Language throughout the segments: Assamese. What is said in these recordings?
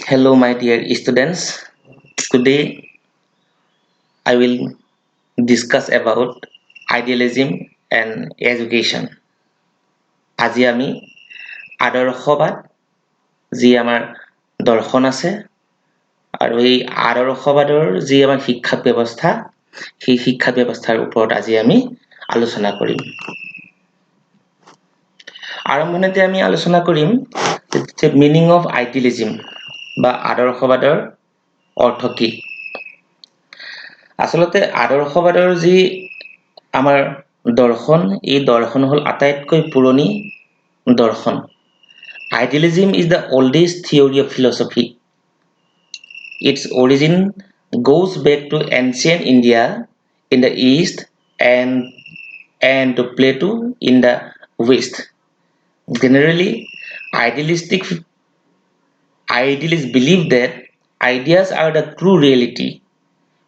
Hello, my dear students. Today I will discuss about idealism and education. আজি আমি আদৰ্শবাদ যি আমাৰ দৰ্শন আছে আৰু এই আদৰ্শবাদৰ যি আমাৰ শিক্ষা ব্যৱস্থা সেই শিক্ষা ব্যৱস্থাৰ ওপৰত আজি আমি আলোচনা কৰিম। আৰম্ভণিতে আমি আলোচনা কৰিম মিনিং অফ আইডিয়ালিজম বা আদৰ্শবাদৰ অৰ্থ কি। আচলতে আদৰ্শবাদৰ যি আমাৰ দৰ্শন এই দৰ্শন হ'ল আটাইতকৈ পুৰণি দৰ্শন। Idealism is the oldest theory of philosophy. Its origin goes back to ancient India in the east and to Plato in the west. Generally, idealists believe that ideas are the true reality.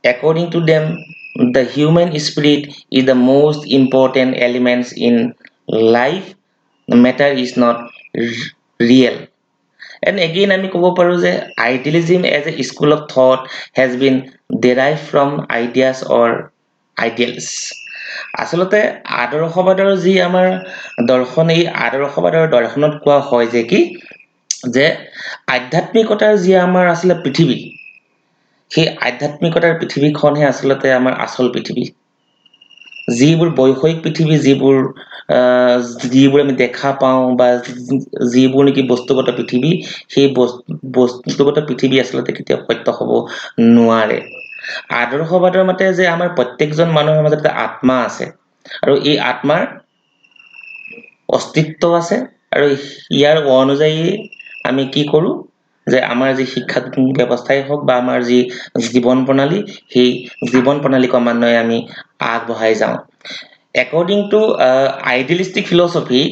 According to them, the human spirit is the most important element in life. Matter is not real. And again, আমি ক'ব পাৰোঁ যে idealism as a school of thought has been derived from ideas or ideals. আচলতে আদৰ্শবাদৰ যি আমাৰ দৰ্শন এই আদৰ্শবাদৰ দৰ্শনত কোৱা হয় যে কি যে আধ্যাত্মিকতাৰ যি আমাৰ আচলতে পৃথিৱী সেই আধ্যাত্মিকতাৰ পৃথিৱীখনহে আচলতে আমাৰ আচল পৃথিৱী। যিবোৰ বৈষয়িক পৃথিৱী যিবোৰ আমি দেখা পাওঁ বা যিবোৰ নেকি বস্তুগত পৃথিৱী সেই বস্তুগত পৃথিৱী আচলতে কেতিয়াও সত্য হ'ব নোৱাৰে। আদৰ্শবাদৰ মতে যে আমাৰ প্ৰত্যেকজন মানুহৰ মাজত এটা আত্মা আছে আৰু এই আত্মাৰ অস্তিত্ব আছে আৰু ইয়াৰ অনুযায়ী আমি কি কৰোঁ যে আমাৰ যি শিক্ষা ব্যৱস্থাই হওক বা আমাৰ যি জীৱন প্ৰণালী সেই জীৱন প্ৰণালী ক্ৰমান্বয়ে আমি আগবঢ়াই যাওঁ। According to idealistic philosophy,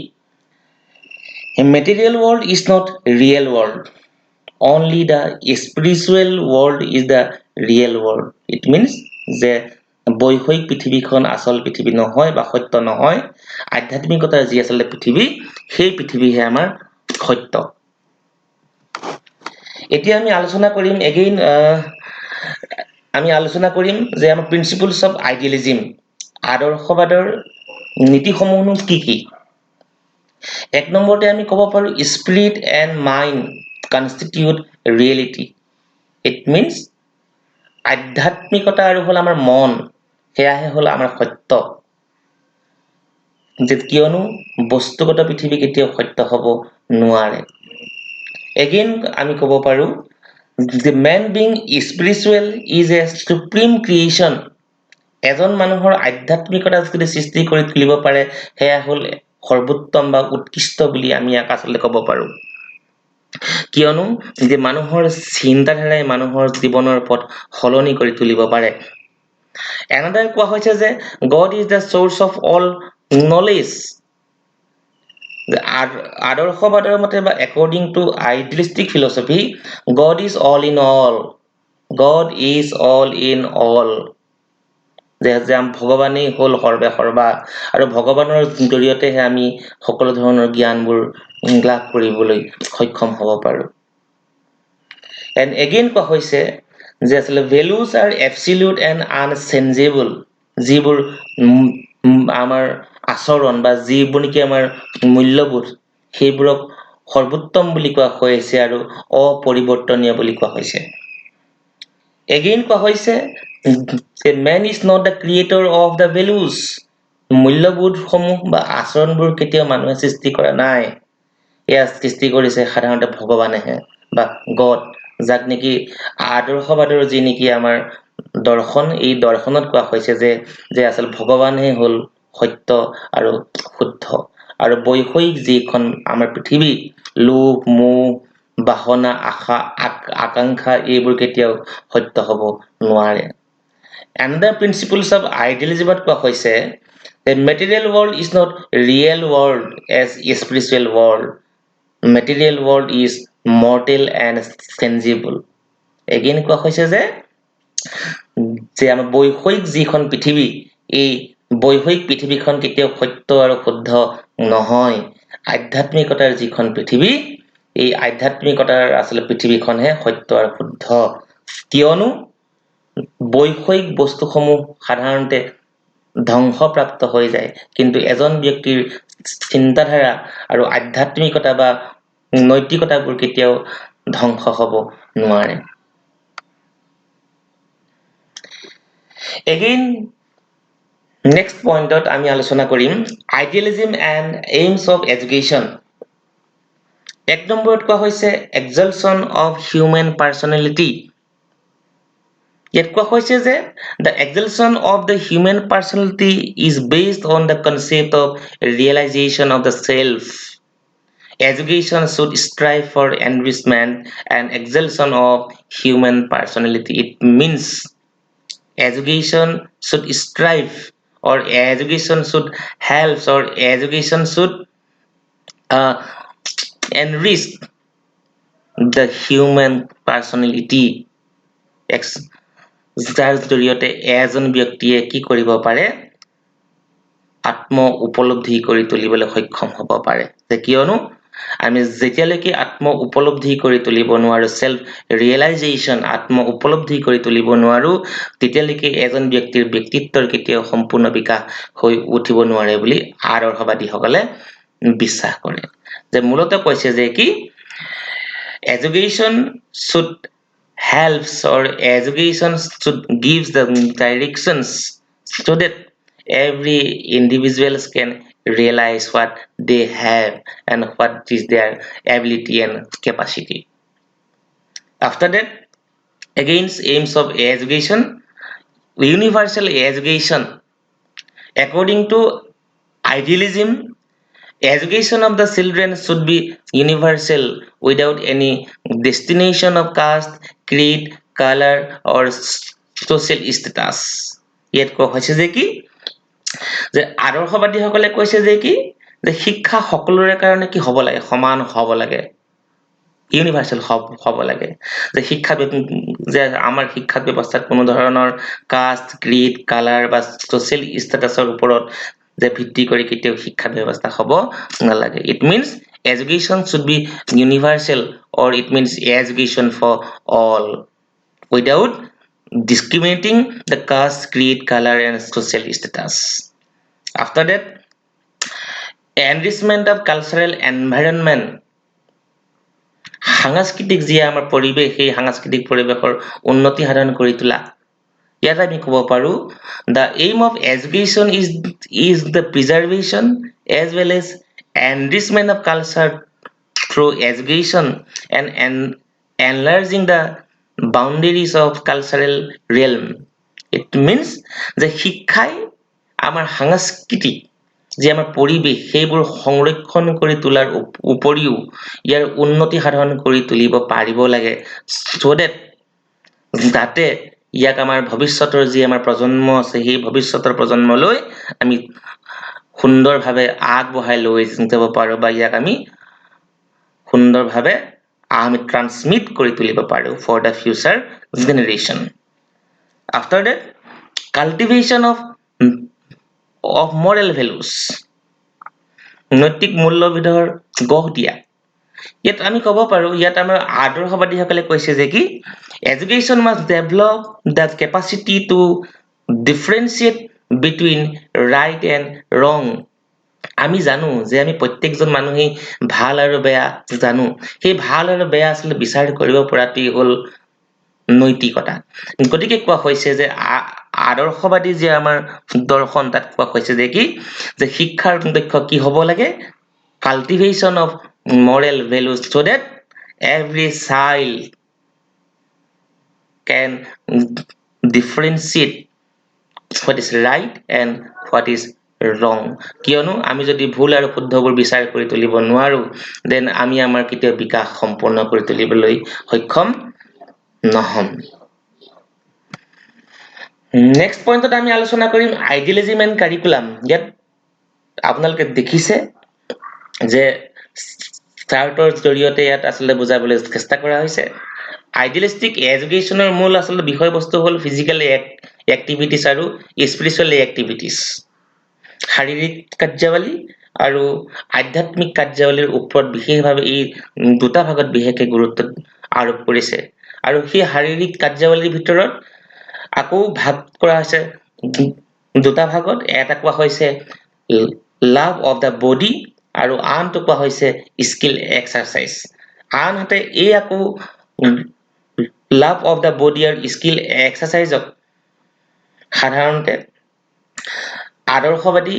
a material world is not real world. Only the spiritual world is the real world. It means যে বৈষয়িক পৃথিৱীখন আচল পৃথিৱী নহয় বা সত্য নহয়। আধ্যাত্মিকতাৰ যি আচলতে পৃথিৱী সেই পৃথিৱীহে আমাৰ সত্য। এতিয়া আমি আলোচনা কৰিম আমি আলোচনা কৰিম যে আমাৰ প্ৰিন্সিপলছ অফ আইডিয়ালিজম আদৰ্শবাদৰ নীতিসমূহনো কি কি। এক নম্বৰতে আমি ক'ব পাৰোঁ spirit and mind constitute reality. It means আধ্যাত্মিকতা আৰু হ'ল আমাৰ মন সেয়াহে হ'ল আমাৰ সত্য। যে কিয়নো বস্তুগত পৃথিৱী কেতিয়াও সত্য হ'ব নোৱাৰে। এগেইন আমি ক'ব পাৰোঁ the man being spiritual is a supreme creation. এজন মানুহৰ আধ্যাত্মিকতা যদি সৃষ্টি কৰি তুলিব পাৰে সেয়া হ'ল সৰ্বোত্তম বা উৎকৃষ্ট বুলি আমি ইয়াক আচলতে ক'ব পাৰোঁ। কিয়নো যে মানুহৰ চিন্তাধাৰাই মানুহৰ জীৱনৰ পথ সলনি কৰি তুলিব পাৰে। এনেদৰে কোৱা হৈছে যে God is the source of all knowledge. আদৰ্শবাদৰ মতে বা according to idealistic philosophy, God is all in all. God is all in all. যে ভগৱানেই হ'ল সৰ্বে সৰ্বা আৰু ভগৱানৰ জৰিয়তেহে আমি সকলো ধৰণৰ জ্ঞানবোৰ লাভ কৰিবলৈ সক্ষম হ'ব পাৰোঁ। And again কোৱা হৈছে যে আচলতে values are absolute and unchangeable. যিবোৰ আমাৰ আচৰণ বা যিবোৰ নেকি আমাৰ মূল্যবোধ সেইবোৰক সৰ্বোত্তম বুলি কোৱা হৈছে আৰু অপৰিৱৰ্তনীয় বুলি কোৱা হৈছে। এগেইন কোৱা হৈছে যে man is not the creator of the values. মূল্যবোধসমূহ বা আচৰণবোৰ কেতিয়াও মানুহে সৃষ্টি কৰা নাই। এয়া সৃষ্টি কৰিছে সাধাৰণতে ভগৱানেহে বা গড, যাক নেকি আদৰ্শবাদৰ যি নেকি আমাৰ দৰ্শন এই দৰ্শনত কোৱা হৈছে যে আচল ভগৱানহে হ'ল সত্য আৰু শুদ্ধ আৰু বৈষয়িক যিখন আমাৰ পৃথিৱী লোভ মোহ বাসনা আশা আকাংক্ষা এইবোৰ কেতিয়াও সত্য হ'ব নোৱাৰে। Another principles of idealism কোৱা হৈছে the material world is not real world as spiritual world. Material world is mortal and changeable. Again কোৱা হৈছে যে আমাৰ বৈষয়িক যিখন পৃথিৱী এই বৈষয়িক পৃথিৱীখন কেতিয়াও সত্য আৰু শুদ্ধ নহয়। আধ্যাত্মিকতাৰ যিখন পৃথিৱী এই আধ্যাত্মিকতাৰ আসলে পৃথিৱীখনহে সত্য আৰু শুদ্ধ কিয়নো বৈষয়িক বস্তুসমূহ সাধাৰণতে ধ্বংসপ্ৰাপ্ত হৈ যায় কিন্তু এজন ব্যক্তিৰ চিন্তাধাৰা আৰু আধ্যাত্মিকতা বা নৈতিকতাবোৰ কেতিয়াও ধ্বংস হ'ব নোৱাৰে again next pointত আমি আলোচনা কৰিম idealism and aims of education এক নম্বৰত কোৱা হৈছে exaltation of human personality ইয়াত কোৱা হৈছে যে the exaltation of the human personality is based on the concept of realization of the self education should strive for enrichment and exaltation of human personality it means education should strive or education should help or education should uh, enrich the human personality যাৰ জৰিয়তে এজন ব্যক্তিয়ে কি কৰিব পাৰে আত্ম উপলব্ধি কৰি তুলিবলৈ সক্ষম হ'ব পাৰে যে কিয়নো আমি যেতিয়ালৈকে আত্ম উপলব্ধি কৰি তুলিব নোৱাৰো সেলফ ৰিয়েলাইজেচন আত্ম উপলব্ধি কৰি তুলিব নোৱাৰো তেতিয়ালৈকে এজন ব্যক্তিৰ ব্যক্তিত্বৰ কেতিয়াও সম্পূৰ্ণ বিকাশ হৈ উঠিব নোৱাৰে বুলি আদৰ্শবাদীসকলে বিশ্বাস কৰে যে মূলত কৈছে যে কি education should helps or education should gives the directions so that every individuals can realize what they have and what is their ability and capacity after that against aims of education universal education according to idealism education of the children should be universal without any destination of caste creed color or social status ইয়াত কোৱা হৈছে যে কি যে আদৰ্শবাদীসকলে কৈছে যে কি যে শিক্ষা সকলোৰে কাৰণে কি হ'ব লাগে সমান হ'ব লাগে ইউনিভাৰ্সাল হ'ব লাগে যে শিক্ষা যে আমাৰ শিক্ষা ব্যৱস্থাত কোনো ধৰণৰ কাষ্ট ক্ৰিড কালাৰ বা সোশ্যাল ষ্টেটাসৰ ওপৰত যে ভিত্তি কৰি কেতিয়াও শিক্ষা ব্যৱস্থা হ'ব নালাগে it means education should be universal or it means education for all without discriminating the caste creed color and social status after that enrichment of cultural environment সাংস্কৃতিক যে আমাৰ পৰিবেশ এই সাংস্কৃতিক পৰিবেশৰ উন্নতি সাধন কৰি তোলা ইয়াত আমি ক'ব পাৰো the aim of education is the preservation as well as enrichment of culture through education and enlarging the boundaries of cultural realm it means যে শিক্ষাই আমাৰ সাংস্কৃতিক যে আমাৰ পৰিবেশ সেইবোৰ সংৰক্ষণ কৰি তোলাৰ উপৰিও ইয়াৰ উন্নতি সাধন কৰি তুলিব পাৰিব লাগে so that যাতে ইয়াক আমাৰ ভৱিষ্যতৰ যি আমাৰ প্ৰজন্ম আছে সেই ভৱিষ্যতৰ প্ৰজন্মলৈ আমি সুন্দৰভাৱে আগবঢ়াই লৈ যাব পাৰো বা ইয়াক আমি সুন্দৰভাৱে আমি ট্ৰান্সমিট কৰি তুলিব পাৰো for the future generation after that cultivation of moral values নৈতিক মূল্যবোধৰ গঢ় দিয়া ইয়াত আমি ক'ব পাৰো ইয়াত আমাৰ আদৰ্শবাদীসকলে কৈছে যে কি education must develop the capacity to differentiate between right and wrong আমি জানো যে আমি প্ৰত্যেকজন মানুহে ভাল আৰু বেয়া জানো সেই ভাল আৰু বেয়া আসলে বিচাৰ কৰিব পৰাটি হল নৈতিকতা গতিকে কোৱা হৈছে যে আদৰ্শবাদী যে আমাৰ দৰ্শন তাত কোৱা হৈছে যে কি যে শিক্ষাৰ লক্ষ্য কি হ'ব লাগে cultivation of moral values so that every child can differentiate what is right and what is wrong কিয়নো আমি যদি ভুল আৰু শুদ্ধবোৰ বিচাৰ কৰি তুলিব নোৱাৰো দেন আমি আমাৰ কেতিয়াও বিকাশ সম্পূৰ্ণ কৰি তুলিবলৈ সক্ষম নহম নেক্সট পইণ্টত আমি আলোচনা কৰিম আইডিয়ালিজম এণ্ড কাৰিকুলাম ইয়াত আপোনালোকে দেখিছে যে চাৰ্টৰ জৰিয়তে ইয়াত আসলে বুজাবলৈ চেষ্টা কৰা হৈছে আইডিয়ালিষ্টিক এডুকেশ্যনৰ মূল আসলে বিষয়বস্তু হ'ল ফিজিক্যাল এক্টিভিটিছ আৰু স্পিৰিচুৱেল এক্টিভিটিছ শাৰীৰিক কাৰ্যাৱলী আৰু আধ্যাত্মিক কাৰ্যাৱলীৰ ওপৰত বিশেষভাৱে এই দুটা ভাগত বিশেষকৈ গুৰুত্ব আৰোপ কৰিছে আৰু সেই শাৰীৰিক কাৰ্যাৱলীৰ ভিতৰত আকৌ ভাগ কৰা হৈছে দুটা ভাগত এটা কোৱা হৈছে লাভ অফ দ্য বডি আৰু আনটো কোৱা হৈছে স্কিল এক্সাৰচাইজ আনহাতে এই আকৌ লাভ অফ দ্য বডি আৰু স্কিল এক্সাৰচাইজক সাধাৰণতে আদৰ্শবাদী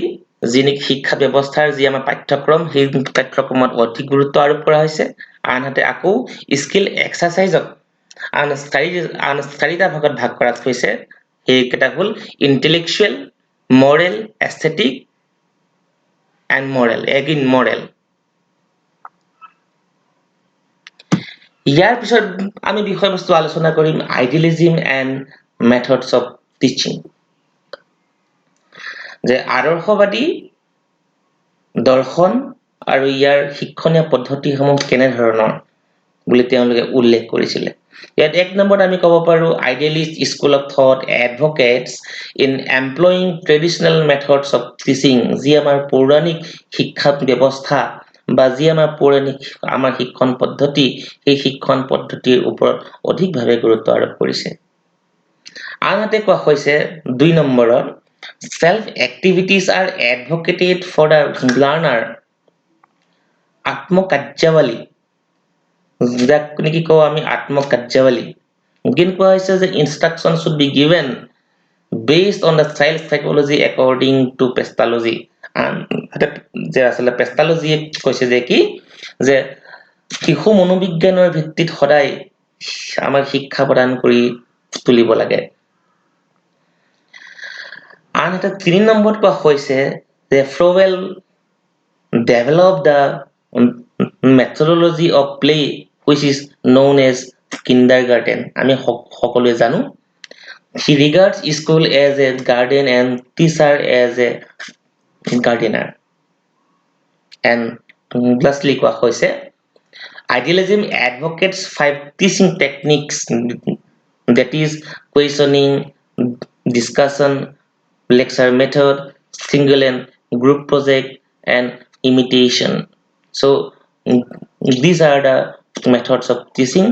যি নেকি শিক্ষা ব্যৱস্থাৰ যি আমাৰ পাঠ্যক্ৰম সেই পাঠ্যক্ৰমত অধিক গুৰুত্ব আৰোপ কৰা হৈছে আনহাতে আকৌ স্কিল এক্সাৰচাইজক আন চাৰিটা ভাগত ভাগ কৰা হৈছে সেইকেইটা হ'ল intellectual moral aesthetic and moral moral ইয়াৰ পিছত আমি বিষয়বস্তু আলোচনা কৰিম idealism and methods of teaching যে আদৰ্শবাদী দৰ্শন আৰু ইয়াৰ শিক্ষণীয় পদ্ধতিসমূহ কেনেধৰণৰ বুলি তেওঁলোকে উল্লেখ কৰিছিলে ইয়াত এক নম্বৰত আমি ক'ব পাৰো idealist school of thought advocates in employing traditional methods of teaching যি আমাৰ পৌৰাণিক শিক্ষা ব্যৱস্থা বা যি আমাৰ পৌৰাণিক আমাৰ শিক্ষণ পদ্ধতি সেই শিক্ষণ পদ্ধতিৰ ওপৰত অধিকভাৱে গুৰুত্ব আৰোপ কৰিছে আনহাতে কোৱা হৈছে দুই নম্বৰত self activities are advocated for the learner আত্মকাৰ্যাৱলী যাক নেকি কওঁ আমি আত্মকাৰ্যাৱলী again কোৱা হৈছে যে instruction should be given based on the child psychology according to Pestalozzi যে আসলে Pestalozzi কৈছে যে কি যে শিশু মনোবিজ্ঞানৰ ভিত্তিত সদায় আমাৰ শিক্ষা প্ৰদান কৰি তুলিব লাগে আনহাতে 3 নম্বৰত কোৱা হৈছে যে Froebel developed the methodology of play which is known as kindergarten আমি সকলোৱে জানো he regards school as a garden and teacher as a gardener and lastly কোৱা হৈছে idealism advocates 5 teaching techniques that is questioning discussion lecture method single and group project and imitation so these are the methods of teaching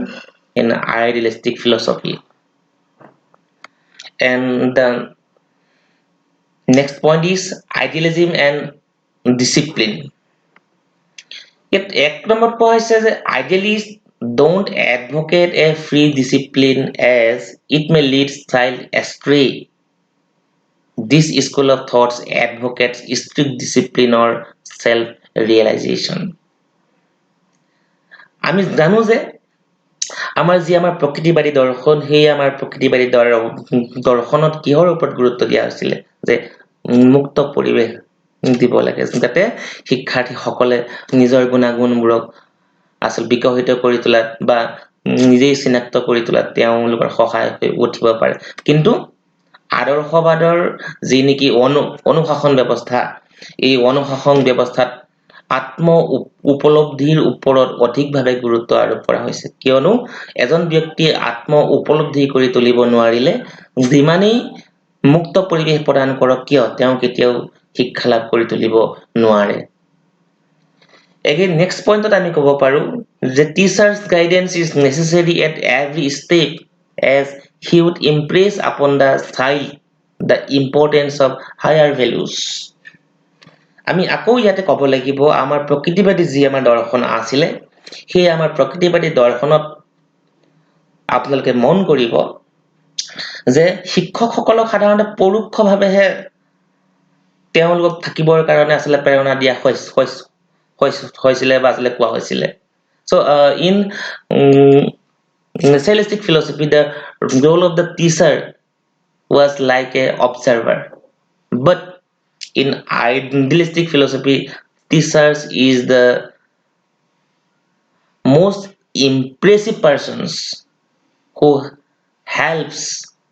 in idealistic philosophy and the next point is idealism and discipline yet ek number কোৱা হৈছে যে idealists don't advocate a free discipline as it may lead child astray this school of thoughts advocates strict discipline or self realization আমি জানো যে আমাৰ যি আমাৰ প্ৰকৃতিবাদী দৰ্শন সেই আমাৰ প্ৰকৃতিবাদী দৰ্শনত কিহৰ ওপৰত গুৰুত্ব দিয়া হৈছিল যে মুক্ত পৰিৱেশ দিব লাগে যাতে শিক্ষাৰ্থীসকলে নিজৰ গুণাগুণবোৰক আসল বিকশিত কৰি তোলাত বা নিজেই চিনাক্ত কৰি তোলাত তেওঁলোকৰ সহায় হৈ উঠিব পাৰে কিন্তু আদৰ্শবাদৰ যি নেকি অনুশাসন ব্যৱস্থা এই অনুশাসন ব্যৱস্থাত আত্ম উপলব্ধিৰ ওপৰত অধিকভাৱে গুৰুত্ব আৰোপ কৰা হৈছে কিয়নো এজন ব্যক্তি আত্ম উপলব্ধি কৰি তুলিব নোৱাৰিলে যিমানেই মুক্ত পৰিৱেশ প্ৰদান কৰক কিয় তেওঁ কেতিয়াও শিক্ষা লাভ কৰি তুলিব নোৱাৰে again next point আমি ক'ব পাৰো যে teacher's guidance is necessary at every step as he would impress upon the child the importance of higher values আমি আকৌ ইয়াতে ক'ব লাগিব আমাৰ প্ৰকৃতিবাদী যি আমাৰ দৰ্শন আছিল সেই আমাৰ প্ৰকৃতিবাদী দৰ্শনত আপোনালোকে মন কৰিব যে শিক্ষকসকলক সাধাৰণতে পৰোক্ষভাৱেহে তেওঁলোকক থাকিবৰ কাৰণে আসলে প্ৰেৰণা দিয়া হৈছিলে বা আসলে কোৱা হৈছিলে so in naturalistic philosophy the role of the teacher was like a observer but in idealistic philosophy teachers is the most impressive persons who helps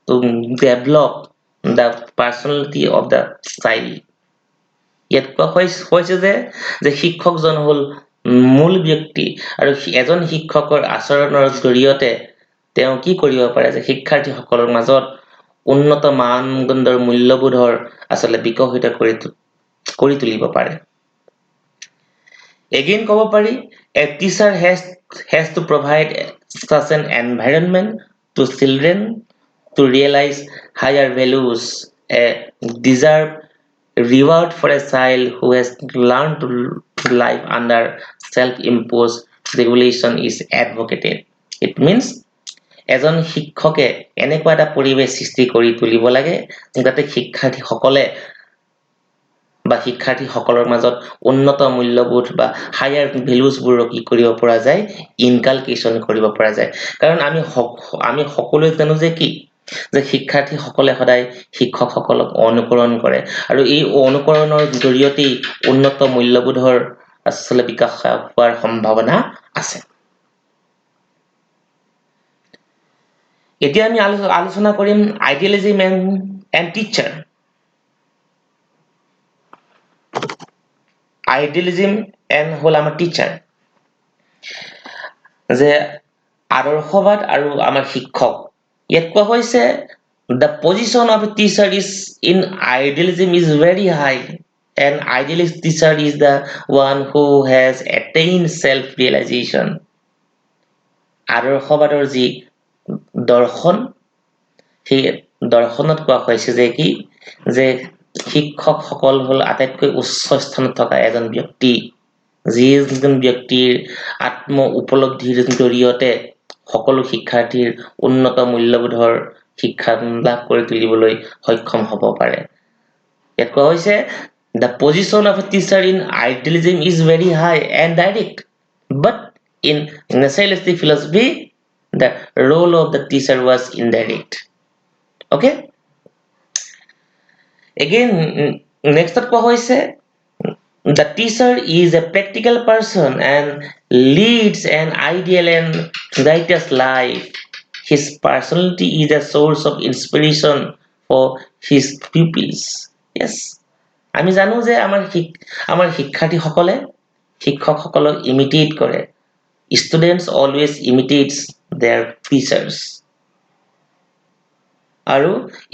to develop the personality of the child ইয়াত কোৱা হৈছে যে শিক্ষকজন হ'ল মূল ব্যক্তি আৰু এজন শিক্ষকৰ আচৰণৰ জৰিয়তে তেওঁ কি কৰিব পাৰে যে শিক্ষাৰ্থীসকলৰ মাজত উন্নত মানদণ্ডৰ মূল্যবোধৰ আসলে বিকশিত কৰি তুলিব পাৰে Again ক'ব পাৰি a teacher has to provide such an environment to children to realize higher values, a deserved reward for a child who has learned to live under self-imposed regulation is advocated. It means এজন শিক্ষকে এনেকুৱা এটা পৰিৱেশ সৃষ্টি কৰি তুলিব লাগে যাতে শিক্ষাৰ্থীসকলে বা শিক্ষাৰ্থীসকলৰ মাজত উন্নত মূল্যবোধ বা হায়াৰ ভেলুজবোৰ কি কৰিব পৰা যায় ইনকালকেশন কৰিব পৰা যায় কাৰণ আমি সকলোৱে জানো যে কি যে শিক্ষাৰ্থীসকলে সদায় শিক্ষকসকলক অনুকৰণ কৰে আৰু এই অনুকৰণৰ জৰিয়তে উন্নত মূল্যবোধৰ আসলে বিকাশ হোৱাৰ সম্ভাৱনা আছে এতিয়া আমি আলোচনা কৰিম idealism and teacher idealism and হ'ল আমাৰ টিচাৰ যে আদৰ্শবাদ আৰু আমাৰ শিক্ষক ইয়াত কোৱা হৈছে the position of a teacher is in idealism is very high. An idealist teacher is the one who has attained self-realization. আদৰ্শবাদৰ যি দৰ্শন সেই দৰ্শনত কোৱা হৈছে যে কি যে শিক্ষকসকল হ'ল আটাইতকৈ উচ্চ স্থানত থকা এজন ব্যক্তি যিজন ব্যক্তিৰ আত্ম উপলব্ধিৰ জৰিয়তে সকলো শিক্ষাৰ্থীৰ উন্নত মূল্যবোধৰ শিক্ষা লাভ কৰি তুলিবলৈ সক্ষম হ'ব পাৰে ইয়াত কোৱা হৈছে the position of a teacher in idealism is very high and direct but in naturalistic philosophy the role of the teacher was indirect okay again next কোৱা হৈছে the teacher is a practical person and leads an ideal and righteous life. His personality is a source of inspiration for his pupils. Yes. আমি জানো যে আমাৰ শিক্ষাৰ্থীসকলে শিক্ষকসকলক ইমিটেট কৰে. Students always imitates their teachers. আৰু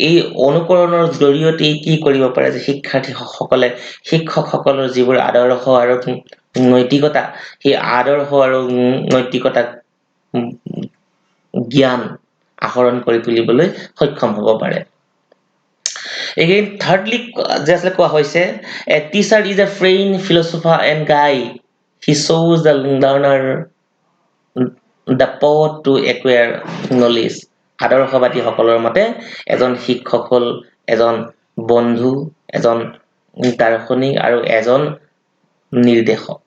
এই অনুকৰণৰ জৰিয়তে কি কৰিব পাৰে যে শিক্ষাৰ্থীসকলে শিক্ষকসকলৰ যিবোৰ আদৰ্শ আৰু নৈতিকতা সেই আদৰ্শ আৰু নৈতিকতা জ্ঞান আহৰণ কৰি তুলিবলৈ সক্ষম হ'ব পাৰে again thirdly just কোৱা হৈছে a teacher is a friend philosopher and guide he shows the learner the path to acquire knowledge আদৰ্শবাদী সকলৰ মতে এজন শিক্ষক হ'ল এজন বন্ধু এজন দাৰ্শনিক আৰু এজন নিৰ্দেশক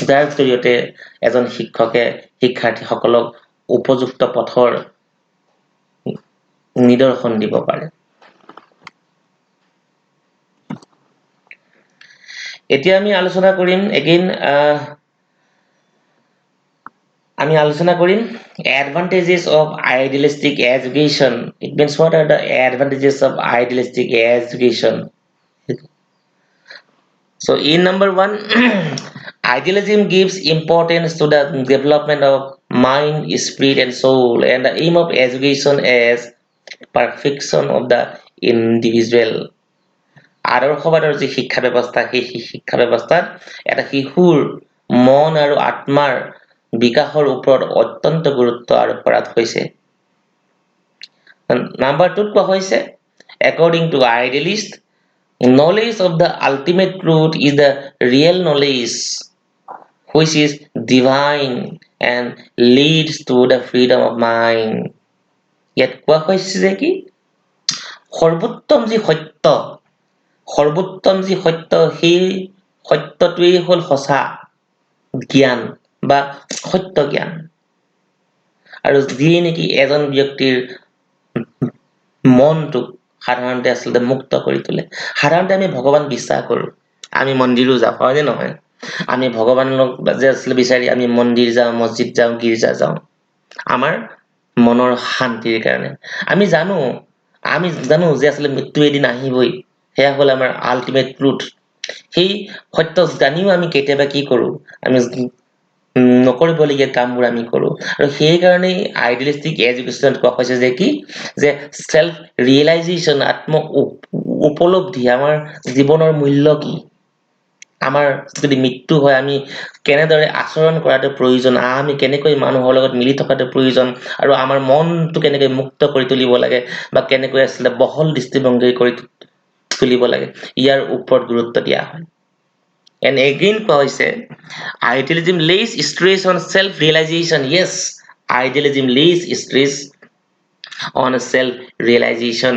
যাৰ জৰিয়তে এজন শিক্ষকে শিক্ষাৰ্থীসকলক উপযুক্ত পথৰ নিদৰ্শন দিব পাৰে এতিয়া আমি আলোচনা কৰিম again আমি আলোচনা কৰিম advantages of idealistic education it means what are the advantages of idealistic education so in number 1 idealism gives importance to the development of mind spirit and soul and the aim of education is perfection of the individual আদৰ্শবাদৰ যি শিক্ষা ব্যৱস্থা সেই শিক্ষা ব্যৱস্থাত এটা শিশুৰ মন আৰু আত্মাৰ বিকাশৰ ওপৰত অত্যন্ত গুৰুত্ব আৰোপ কৰা হৈছে নাম্বাৰ 2 কোৱা হৈছে according to idealist knowledge of the ultimate truth is the real knowledge which is divine and leads to the freedom of mind ইয়াত কোৱা হৈছে যে কি সৰ্বোত্তম যি সত্য সেই সত্যটোৱেই হ'ল সঁচা জ্ঞান বা সত্য জ্ঞান আৰু যিয়ে নেকি এজন ব্যক্তিৰ মনটোক সাধাৰণতে আচলতে মুক্ত কৰি তোলে সাধাৰণতে আমি ভগৱান বিশ্বাস কৰোঁ আমি মন্দিৰো যাওঁ হয়নে নহয় আমি ভগৱানক যে আচলতে বিচাৰি আমি মন্দিৰ যাওঁ মছজিদ যাওঁ গীৰ্জা যাওঁ আমাৰ মনৰ শান্তিৰ কাৰণে আমি জানো যে আচলতে মৃত্যু এদিন আহিবই সেয়া হ'ল আমাৰ আল্টিমেট ট্ৰুথ সেই সত্য জানিও আমি কেতিয়াবা কি কৰোঁ আমি নকৰিবলগীয়া কামবোৰ আমি কৰোঁ আৰু সেই কাৰণে আইডিয়ালিষ্টিক এডুকেশ্যন কোৱা হৈছে যে কি যে সেলফ ৰিয়েলাইজেশ্যন আত্ম উপলব্ধি আমাৰ জীৱনৰ মূল্য কি আমাৰ যদি মৃত্যু হয় আমি কেনেদৰে আচৰণ কৰাটো প্ৰয়োজন, আমি কেনেকৈ মানুহৰ লগত মিলি থকাটো প্ৰয়োজন, আৰু আমাৰ মনটো কেনেকৈ মুক্ত কৰি তুলিব লাগে বা কেনেকৈ আচলতে বহল দৃষ্টিভংগী কৰি তুলিব লাগে, ইয়াৰ ওপৰত গুৰুত্ব দিয়া হয়। And again কোৱা হৈছে, idealism lays stress on self realization. Yes, idealism lays stress on self realization.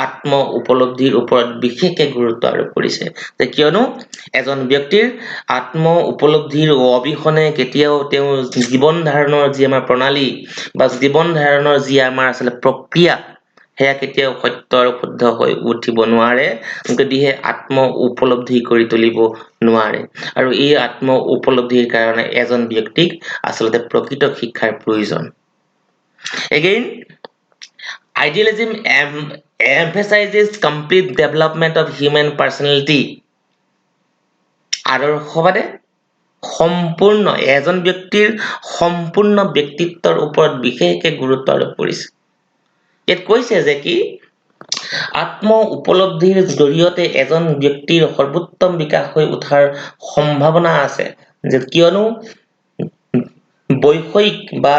আত্ম উপলব্ধিৰ ওপৰত বিশেষকে গুৰুত্ব আৰোপ কৰিছে, যে কিয়নো এজন ব্যক্তিৰ আত্ম উপলব্ধিৰ অবিহনে কেতিয়াও তেওঁ জীৱন ধাৰণৰ যি আমাৰ প্ৰণালী বা জীৱন ধাৰণৰ যি আমাৰ আচলতে প্ৰক্ৰিয়া, সেয়া কেতিয়াও সত্য আৰু শুদ্ধ হৈ উঠিব নোৱাৰে, যদিহে আত্ম উপলব্ধি কৰি তুলিব নোৱাৰে। আৰু এই আত্ম উপলব্ধিৰ কাৰণে এজন ব্যক্তিক আচলতে প্ৰকৃত শিক্ষাৰ প্ৰয়োজন। Again, idealism emphasizes complete development of human personality. আদৰ্শবাদে সম্পূৰ্ণ এজন ব্যক্তিৰ সম্পূৰ্ণ ব্যক্তিত্বৰ ওপৰত বিশেষকে গুৰুত্ব আৰোপ কৰিছে। ইয়াত কৈছে যে কি আত্ম উপলব্ধিৰ জৰিয়তে এজন ব্যক্তিৰ সৰ্বোত্তম বিকাশ হৈ উঠাৰ সম্ভাৱনা আছে, যে কিয়নো বৈষয়িক বা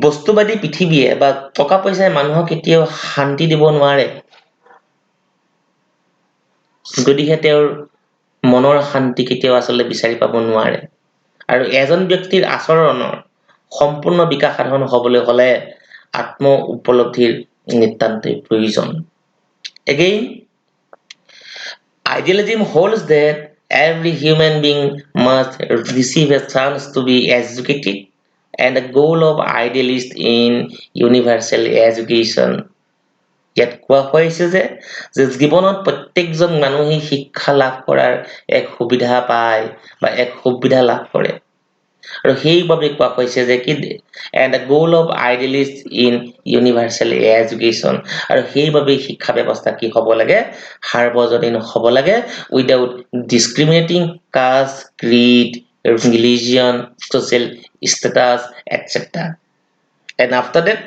বস্তুবাদী পৃথিৱীয়ে বা টকা পইচাই মানুহক কেতিয়াও শান্তি দিব নোৱাৰে, যদিহে তেওঁৰ মনৰ শান্তি কেতিয়াও আচলতে বিচাৰি পাব নোৱাৰে। আৰু এজন ব্যক্তিৰ আচৰণৰ সম্পূৰ্ণ বিকাশ সাধন হবলৈ হলে আত্ম উপলব্ধিৰ নিতান্তই প্ৰয়োজন। Again, idealism holds that every human being must receive a chance to be educated, and the goal of idealist in universal education. ইয়াত কোৱা হৈছে যে জীৱনত প্ৰত্যেকজন মানুহেই শিক্ষা লাভ কৰাৰ এক সুবিধা পায় বা এক সুবিধা লাভ কৰে, আৰু সেইবাবে কোৱা হৈছে যে কি and the goal of idealist in universal education, আৰু সেইবাবে শিক্ষা ব্যৱস্থা কি হ'ব লাগে, সাৰ্বজনীন হ'ব লাগে, without discriminating caste, creed, religion, social status, etc. And after that,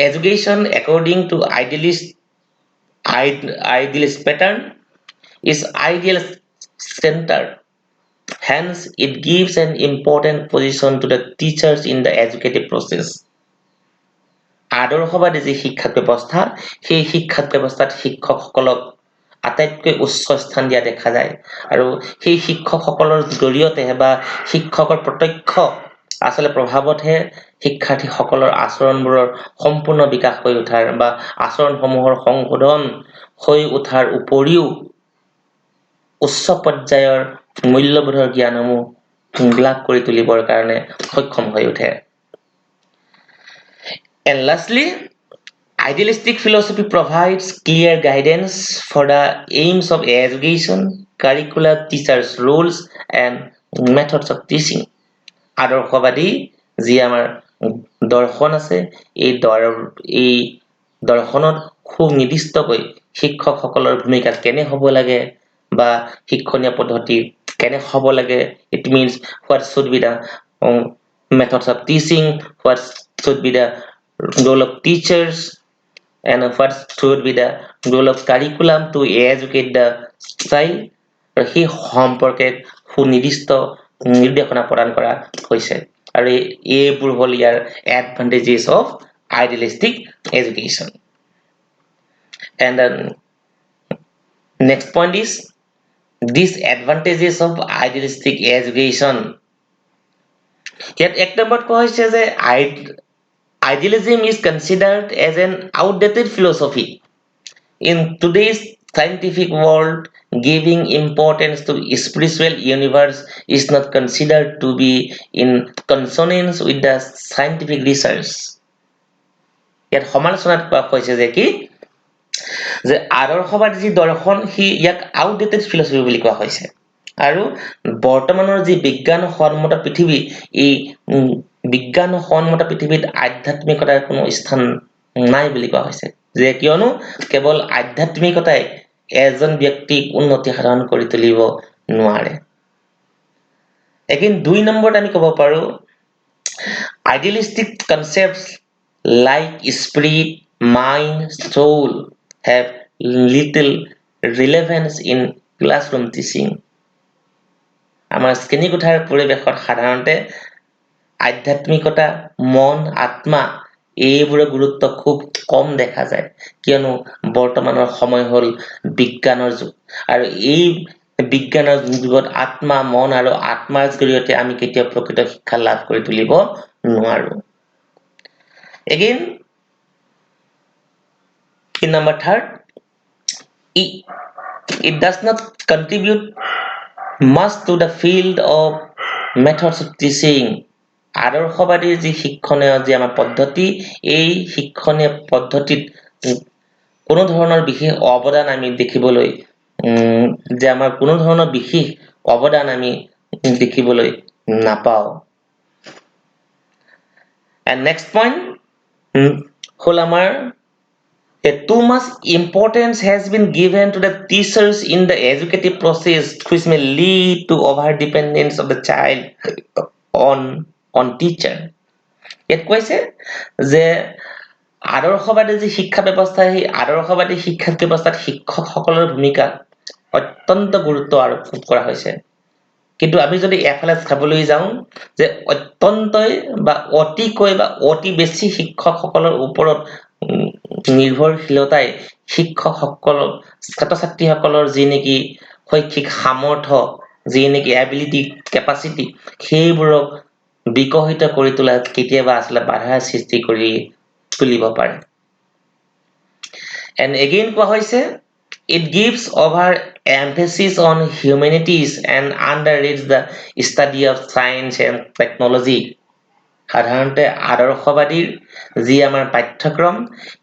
education according to idealist pattern is ideal centered. Hence, it gives an important position to the teachers in the educative process. আদৰ্শবাদী যি শিক্ষা ব্যৱস্থা, সেই শিক্ষা ব্যৱস্থাত শিক্ষকসকলক আটাইতকৈ উচ্চ স্থান দিয়া দেখা যায়, আৰু সেই শিক্ষকসকলৰ জৰিয়তে বা শিক্ষকৰ প্ৰত্যক্ষ আচলতে প্ৰভাৱতহে শিক্ষাৰ্থীসকলৰ আচৰণবোৰৰ সম্পূৰ্ণ বিকাশ হৈ উঠাৰ বা আচৰণসমূহৰ সংশোধন হৈ উঠাৰ উপৰিও উচ্চ পৰ্যায়ৰ মূল্যবোধৰ জ্ঞানসমূহ লাভ কৰি তুলিবৰ কাৰণে সক্ষম হৈ উঠে। And lastly, idealistic philosophy provides clear guidance for the aims of education, curriculum, teachers' roles, and methods of teaching. আদৰ্শবাদী যি আমাৰ দৰ্শন আছে, এই দৰ্শনত সুনিৰ্দিষ্টকৈ শিক্ষকসকলৰ ভূমিকা কেনে হ'ব লাগে বা শিক্ষণীয় পদ্ধতি কেনে হ'ব লাগে, it means what should be the methods of teaching, what should be the role of teachers, and what should be the role of curriculum to educate the child, আৰু সেই সম্পৰ্কে সুনিৰ্দিষ্ট নিৰ্দেশনা প্ৰদান কৰা হৈছে, আৰু এইবোৰ হ'ল ইয়াৰ advantages of idealistic education. And then next point is disadvantages of idealistic education. ইয়াত এক নম্বৰত কোৱা হৈছে যে idealism is considered as an outdated philosophy in today's scientific world. Giving importance to spiritual universe is not considered to be in consonance with the scientific research. ইয়াত সমালোচনাত কোৱা হৈছে যে কি যে আদৰ্শবাদী যি দৰ্শন সি ইয়াক আউটডেটেড ফিলচফি বুলি কোৱা হৈছে, আৰু বৰ্তমানৰ যি বিজ্ঞানসন্মত পৃথিৱী, এই বিজ্ঞানসন্মত পৃথিৱীত আধ্যাত্মিকতাৰ কোনো স্থান নাই বুলি কোৱা হৈছে, যে কিয়নো কেৱল আধ্যাত্মিকতাই এজন ব্যক্তিক উন্নতি সাধন কৰি তুলিব নোৱাৰে। Again, 2 নম্বৰত আমি ক'ব পাৰো idealistic concepts like spirit, mind, soul have little relevance in classroom teaching. আমাৰ শ্ৰেণীকোঠাৰ পৰিৱেশত সাধাৰণতে আধ্যাত্মিকতা, মন, আত্মা এইবোৰৰ গুৰুত্ব খুব কম দেখা যায় কিয়নো বৰ্তমানৰ সময় হ'ল বিজ্ঞানৰ যুগ আৰু এই বিজ্ঞানৰ যুগত আত্মা, মন আৰু আত্মাৰ জৰিয়তে আমি কেতিয়াও প্ৰকৃত শিক্ষা লাভ কৰি তুলিব নোৱাৰো। Again, in number third, it does not contribute much to the field of methods of teaching. আদৰ্শবাদীৰ যি শিক্ষণীয় যি আমাৰ পদ্ধতি, এই শিক্ষণীয় পদ্ধতিত কোনো ধৰণৰ বিশেষ অৱদান আমি দেখিবলৈ যে আমাৰ কোনো ধৰণৰ বিশেষ অৱদান আমি দেখিবলৈ নাপাওঁ। And next point হ'ল আমাৰ too much importance has been given to the teachers in the educative process, which may lead to over dependence of the child on teacher. ইয়াত কৈছে যে আদৰ্শবাদী যি শিক্ষা ব্যৱস্থা, সেই আদৰ্শবাদী শিক্ষা ব্যৱস্থাত শিক্ষকসকলৰ ভূমিকা অত্যন্ত গুৰুত্ব আৰোপ কৰা হৈছে। কিন্তু আমি যদি এফালে চাবলৈ যাওঁ যে অত্যন্তই বা অতিকৈ বা অতি বেছি শিক্ষকসকলৰ ওপৰত নিৰ্ভৰশীলতাই শিক্ষকসকলক ছাত্ৰ-ছাত্ৰীসকলৰ যি নেকি শৈক্ষিক সামৰ্থ্য, যি নেকি এবিলিটি, কেপাচিটি সেইবোৰক বিকশিত কৰি তোলাত কেতিয়াবা আসলে বাধাৰ সৃষ্টি কৰি তুলিব পাৰে। And again কোৱা হৈছে it gives over emphasis on humanities and underrates the study of science and technology. সাধাৰণতে আদৰ্শবাদীৰ যি আমাৰ পাঠ্যক্ৰম,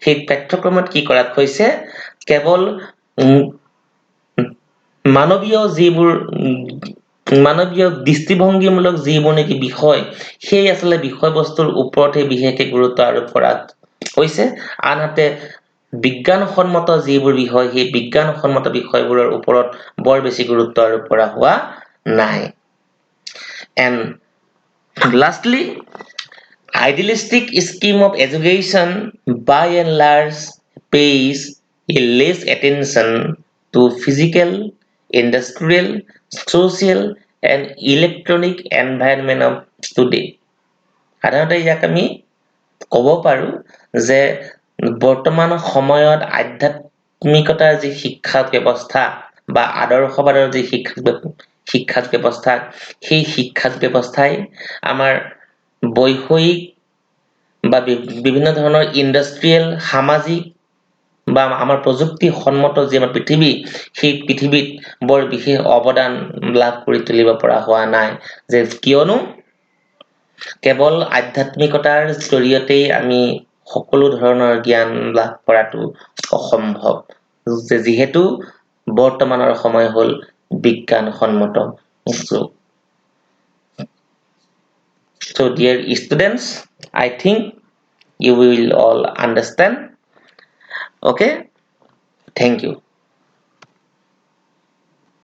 সেই পাঠ্যক্ৰমত কি কৰাত হৈছে কেৱল মানৱীয় দৃষ্টিভংগীমূলক যিবোৰ নেকি বিষয়, সেই আসলে বিষয়বস্তুৰ ওপৰতহে বিশেষকৈ গুৰুত্ব আৰোপ কৰাত হৈছে। আনহাতে বিজ্ঞানসন্মত যিবোৰ বিষয়, সেই বিজ্ঞানসন্মত বিষয়বোৰৰ ওপৰত বৰ বেছি গুৰুত্ব আৰোপ কৰা হোৱা নাই। And lastly, idealistic scheme of education by and large pays less attention to physical, industrial, social and electronic environment of today. সাধাৰণতে ইয়াক আমি ক'ব পাৰো যে বৰ্তমান সময়ত আধ্যাত্মিকতাৰ যি শিক্ষা ব্যৱস্থা বা আদৰ্শবাদৰ যি শিক্ষা ব্যৱস্থা, সেই শিক্ষা ব্যৱস্থাই আমাৰ বৈষয়িক বা বিভিন্ন ধৰণৰ ইণ্ডাষ্ট্ৰিয়েল, সামাজিক বা আমাৰ প্ৰযুক্তি সন্মত যি আমাৰ পৃথিৱী, সেই পৃথিৱীত বৰ বিশেষ অৱদান লাভ কৰি তুলিব পৰা হোৱা নাই। যে কিয়নো কেৱল আধ্যাত্মিকতাৰ জৰিয়তেই আমি সকলো ধৰণৰ জ্ঞান লাভ কৰাটো অসম্ভৱ, যিহেতু বৰ্তমানৰ সময় হ'ল বিজ্ঞানসন্মত যুগ। So dear students, I think you will all understand. Okay, thank you.